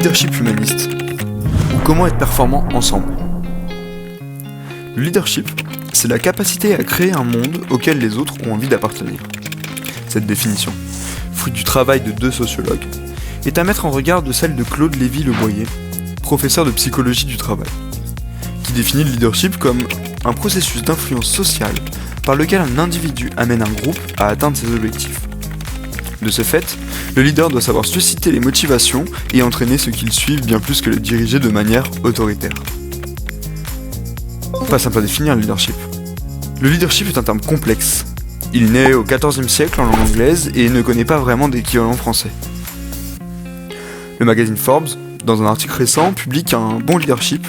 leadership humaniste ou comment être performant ensemble. Le leadership, c'est la capacité à créer un monde auquel les autres ont envie d'appartenir. Cette définition, fruit du travail de 2 sociologues, est à mettre en regard de celle de Claude Lévy-Le Boyer, professeur de psychologie du travail, qui définit le leadership comme un processus d'influence sociale par lequel un individu amène un groupe à atteindre ses objectifs. De ce fait, le leader doit savoir susciter les motivations et entraîner ceux qui le suivent bien plus que le diriger de manière autoritaire. Pas simple à définir le leadership. Le leadership est un terme complexe. Il est né au XIVe siècle en langue anglaise et ne connaît pas vraiment d'équivalent français. Le magazine Forbes, dans un article récent, publie qu'un bon leadership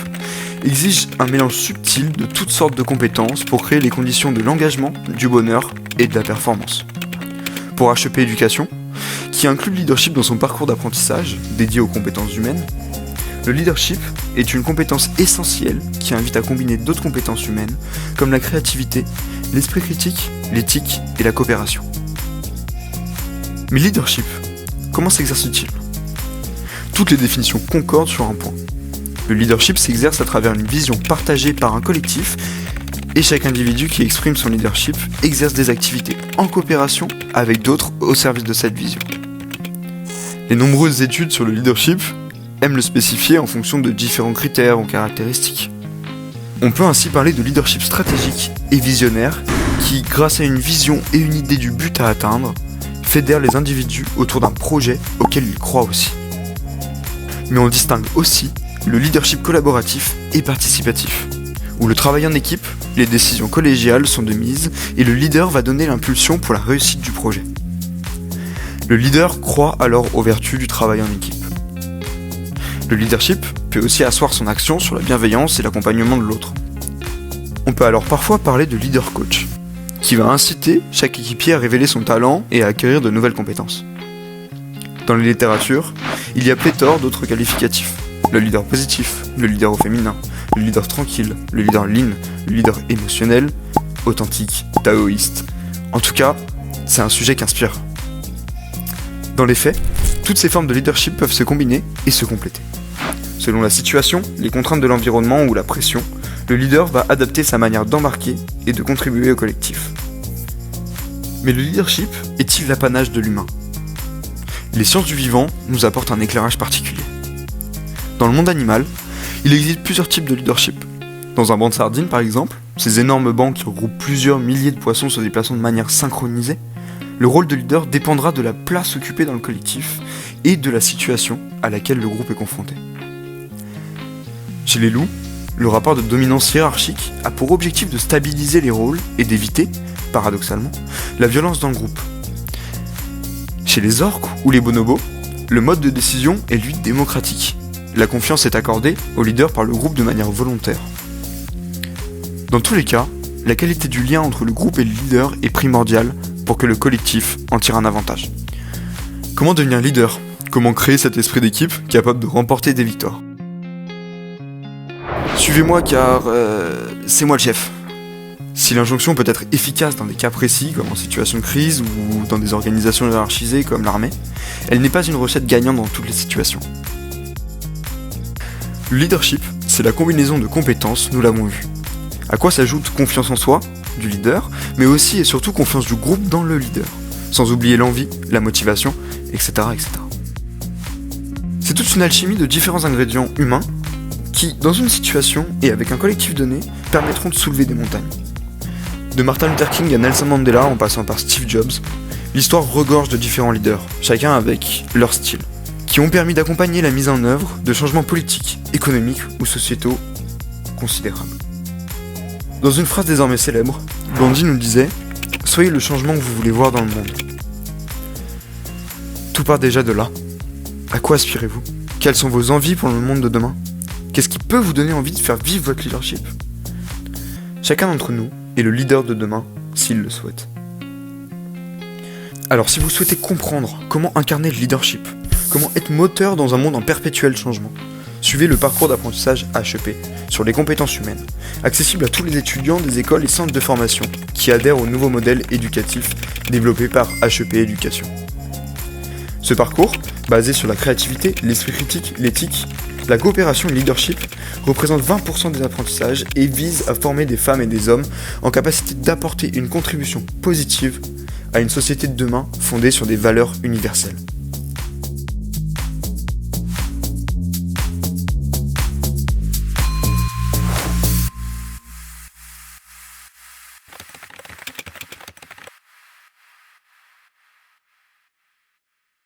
exige un mélange subtil de toutes sortes de compétences pour créer les conditions de l'engagement, du bonheur et de la performance. Pour HEP Éducation, qui inclut le leadership dans son parcours d'apprentissage, dédié aux compétences humaines, le leadership est une compétence essentielle qui invite à combiner d'autres compétences humaines, comme la créativité, l'esprit critique, l'éthique et la coopération. Mais le leadership, comment s'exerce-t-il ? Toutes les définitions concordent sur un point. Le leadership s'exerce à travers une vision partagée par un collectif et chaque individu qui exprime son leadership exerce des activités en coopération avec d'autres au service de cette vision. Les nombreuses études sur le leadership aiment le spécifier en fonction de différents critères ou caractéristiques. On peut ainsi parler de leadership stratégique et visionnaire qui, grâce à une vision et une idée du but à atteindre, fédère les individus autour d'un projet auquel ils croient aussi. Mais on distingue aussi le leadership collaboratif et participatif, où le travail en équipe, les décisions collégiales sont de mise et le leader va donner l'impulsion pour la réussite du projet. Le leader croit alors aux vertus du travail en équipe. Le leadership peut aussi asseoir son action sur la bienveillance et l'accompagnement de l'autre. On peut alors parfois parler de leader coach, qui va inciter chaque équipier à révéler son talent et à acquérir de nouvelles compétences. Dans les littératures, il y a pléthore d'autres qualificatifs. Le leader positif, le leader au féminin, le leader tranquille, le leader lean, le leader émotionnel, authentique, taoïste. En tout cas, c'est un sujet qui inspire. Dans les faits, toutes ces formes de leadership peuvent se combiner et se compléter. Selon la situation, les contraintes de l'environnement ou la pression, le leader va adapter sa manière d'embarquer et de contribuer au collectif. Mais le leadership est-il l'apanage de l'humain ? Les sciences du vivant nous apportent un éclairage particulier. Dans le monde animal, il existe plusieurs types de leadership. Dans un banc de sardines par exemple, ces énormes bancs qui regroupent plusieurs milliers de poissons se déplaçant de manière synchronisée, le rôle de leader dépendra de la place occupée dans le collectif et de la situation à laquelle le groupe est confronté. Chez les loups, le rapport de dominance hiérarchique a pour objectif de stabiliser les rôles et d'éviter, paradoxalement, la violence dans le groupe. Chez les orques ou les bonobos, le mode de décision est lui démocratique. La confiance est accordée au leader par le groupe de manière volontaire. Dans tous les cas, la qualité du lien entre le groupe et le leader est primordiale pour que le collectif en tire un avantage. Comment devenir leader ? Comment créer cet esprit d'équipe capable de remporter des victoires ? Suivez-moi car c'est moi le chef. Si l'injonction peut être efficace dans des cas précis comme en situation de crise ou dans des organisations hiérarchisées comme l'armée, elle n'est pas une recette gagnante dans toutes les situations. Le leadership, c'est la combinaison de compétences, nous l'avons vu. À quoi s'ajoute confiance en soi, du leader, mais aussi et surtout confiance du groupe dans le leader, sans oublier l'envie, la motivation, etc. etc. C'est toute une alchimie de différents ingrédients humains qui, dans une situation et avec un collectif donné, permettront de soulever des montagnes. De Martin Luther King à Nelson Mandela en passant par Steve Jobs, l'histoire regorge de différents leaders, chacun avec leur style, qui ont permis d'accompagner la mise en œuvre de changements politiques, économiques ou sociétaux considérables. Dans une phrase désormais célèbre, Gandhi nous disait « Soyez le changement que vous voulez voir dans le monde ». Tout part déjà de là. À quoi aspirez-vous ? Quelles sont vos envies pour le monde de demain ? Qu'est-ce qui peut vous donner envie de faire vivre votre leadership ? Chacun d'entre nous est le leader de demain, s'il le souhaite. Alors si vous souhaitez comprendre comment incarner le leadership, comment être moteur dans un monde en perpétuel changement, suivez le parcours d'apprentissage HEP sur les compétences humaines, accessible à tous les étudiants des écoles et centres de formation qui adhèrent au nouveau modèle éducatif développé par HEP Éducation. Ce parcours, basé sur la créativité, l'esprit critique, l'éthique, la coopération et le leadership, représente 20% des apprentissages et vise à former des femmes et des hommes en capacité d'apporter une contribution positive à une société de demain fondée sur des valeurs universelles.